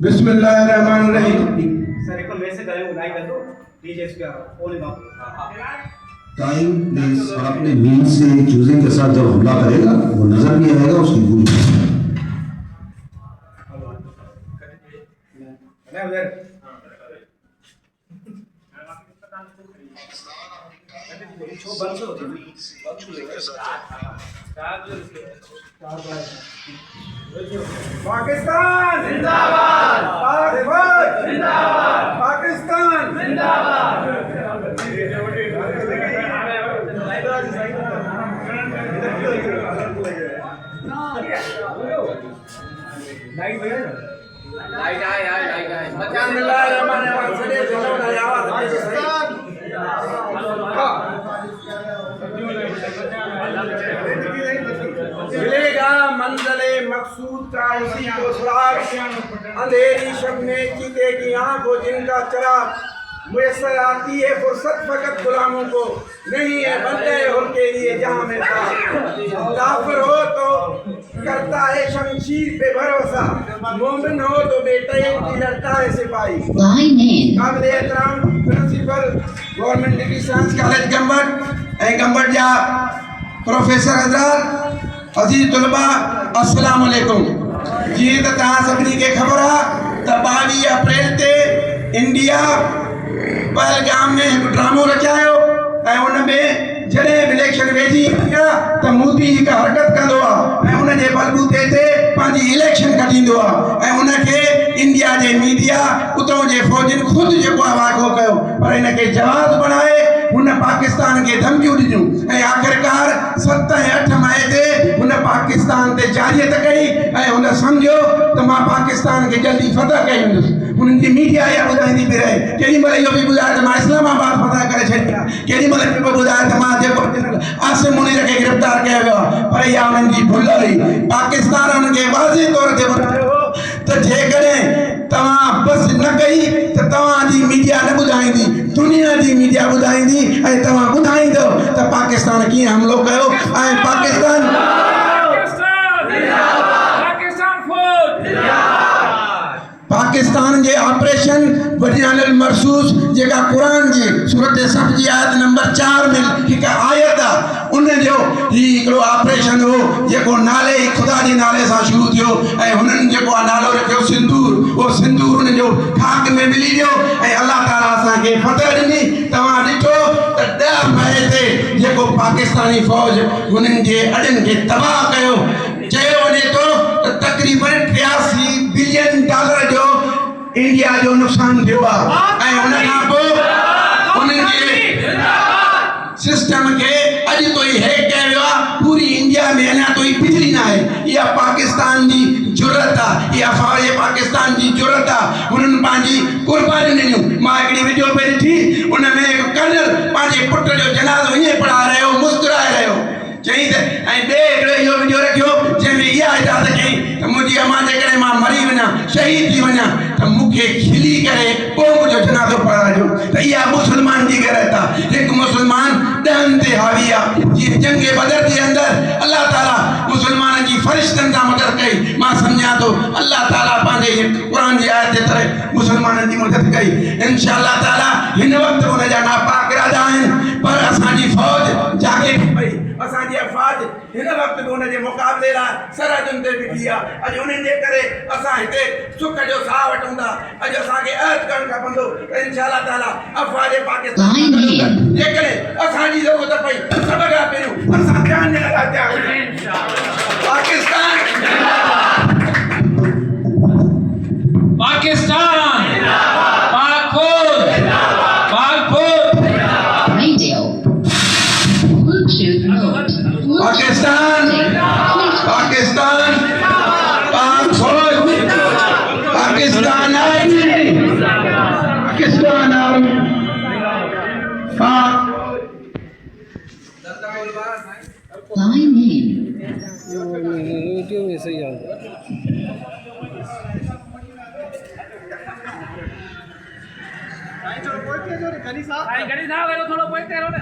बिस्मिल्लाहिर्रहमानिर्रहीम। सर एक मैसेज आया वो लाइव है तो DJ pay only time please आपने मीन से चूजिंग के साथ जब हमला करेगा वो नजर भी आएगा उसकी पूरी मैं उधर छो बंद से होती पाकिस्तान जिंदाबाद, पाकिस्तान जिंदाबाद, पाकिस्तान जिंदाबाद। लाइट आए मचान मिला है हमारे वहां से जो ना आवाज मिलेगा मंज़िले मकसूद का उसी को सुराग, अंधेरी शब में चीतेगी आंखों जिनका चराग। मुयस्सर आती है फुर्सत फकत गुलामों को, नहीं है बंदे उनके लिए जहां में था। काफिर हो तो करता है शमशीर पे भरोसा, मोमिन हो तो बेटे की लड़ता है सिपाही। काबिल एहतराम principal government degree science college Gambat जा प्रोफेसर हजरात अजीज तुलबा अस्सलाम वालेकुम। जी तो तहां सभी के खबर है तो 22 अप्रैल ते इंडिया पहलगाम में एक ड्रामो रचायो ऐं उन में जॾहिं इलेक्शन वेझी त मोदी हिकु हरकत कंदो आहे ऐं उन जे बलबूते ते पंहिंजी इलेक्शन कढींदो आहे ऐं उनखे इंडिया जे मीडिया उतां जे फौजियुनि ख़ुदि जेको आहे वाक़ो कयो, पर इनखे जवाब बणाए हुन पाकिस्तान खे धमकियूं ॾिनियूं ऐं आख़िरकार 7 ऐं 8 मई ते हुन पाकिस्तान ते जारियत कई ऐं हुन सम्झो त मां पाकिस्तान खे जल्दी फतह कई हूंदुसि। हुननि जी मीडिया इहा ॿुधाईंदी पई रहे, केॾी महिल इहो बि ॿुधाए त मां इस्लामाबाद फतह करे छॾी आहे, केॾी महिल इहो ॿुधाए त मां जेको आसिम मुनीर खे गिरफ़्तार कयो वियो आहे, पर इहा हुननि जी भुल हुई। पाकिस्तान हुनखे वाज़े तौर ते ॿुधायो हो त जेकॾहिं तव्हां बस न कई त तव्हांजी मीडिया न ॿुधाईंदी, दुनिया जी मीडिया ॿुधाईंदी ऐं तव्हां ॿुधाईंदव त पाकिस्तान कीअं हमलो कयो ऐं पाकिस्तान पाकिस्तान जे ऑपरेशन बनियानुल मरसूस जेका कुरान जी सूरत सफ़ जी आयत नंबर 4 में हिकु आयत आहे, उन जो ही हिकिड़ो ऑपरेशन हो जेको नाले ख़ुदा जे नाले सां शुरू थियो ऐं हुननि जेको आहे नालो रखियो सिंदूर। उहो सिंदूर हुन जो खाक में मिली वियो ऐं अलाह ताला असांखे फतह ॾिनी। तव्हां ॾिठो त 10 मई ते जेको पाकिस्तानी फ़ौज हुननि जे अॾनि खे तबाह कयो, चयो वञे थो त तक़रीबन 83 बिलियन डॉलर जो इंडिया जो नुक़सान थियो आहे ऐं हुन खां पोइ हुननि जे सिस्टम खे अॼु ताईं हैक कयो वियो आहे। पूरी इंडिया में अञा ताईं बिजली न आहे। इहा पाकिस्तान जी ज़रूरत आहे, इहा फ़ौज पाकिस्तान जी ज़रूरत आहे। हुननि पंहिंजी क़ुर्बानी ॾिनियूं। मां हिकिड़ी वीडियो पे ॾिठी, उन में हिकु कर्नल पंहिंजे पुट जो जनाज़ो ईअं पढ़ा रहियो, मुस्कुराए रहियो, चई त ऐं ॿिए हिकिड़ो इहो वीडियो रखियो जंहिंमें इहा इजाज़त कई त मुंहिंजी अम्मा जेकॾहिं मां मरी वञा, शहीद थी वञा त मूंखे खिली करे पोइ मुंहिंजो जनाज़ो पढ़ाइजो। त इहा मुस्लमान जी गैरत आहे। हिकु मुस्लमान ॾहनि ते हावी आहे। जीअं जंग बदर जे अंदरि अलाह ताला मुस्लमाननि जी फ़रिश्तनि सां मदद कई, मां सम्झां थो अलाह ताला पंहिंजे क़ुरान जी आयत जे तरह मुस्लमाननि जी मदद कई। इंशा अल्लाह ताला हिन वक़्तु हुन जा नापाक इरादा आहिनि, पर असांजी फ़ौज जागे पई। असांजी अफ़वाज हिन वक़्तु बि हुन जे मुक़ाबले लाइ सरहदुनि ते बीठी आहे। अॼु उन्हनि जे करे असां हिते सुख जो साह वठूं था। अॼु असांखे अहद करणु खपंदो त इंशा अल्लाह ताला अफ़वाज पाकिस्तान जेकॾहिं असांजी ज़रूरत पई सभ खां पहिरियों असां ध्यानु ॾियण लाइ तयारु आहियूं। पाकिस्तान पाकिस्तान पाकिस्तान पाक फौज पाकिस्तान पाकिस्तान पाक वीडियो में सही आ गणी साहब थोड़ा पोइते रहो ना।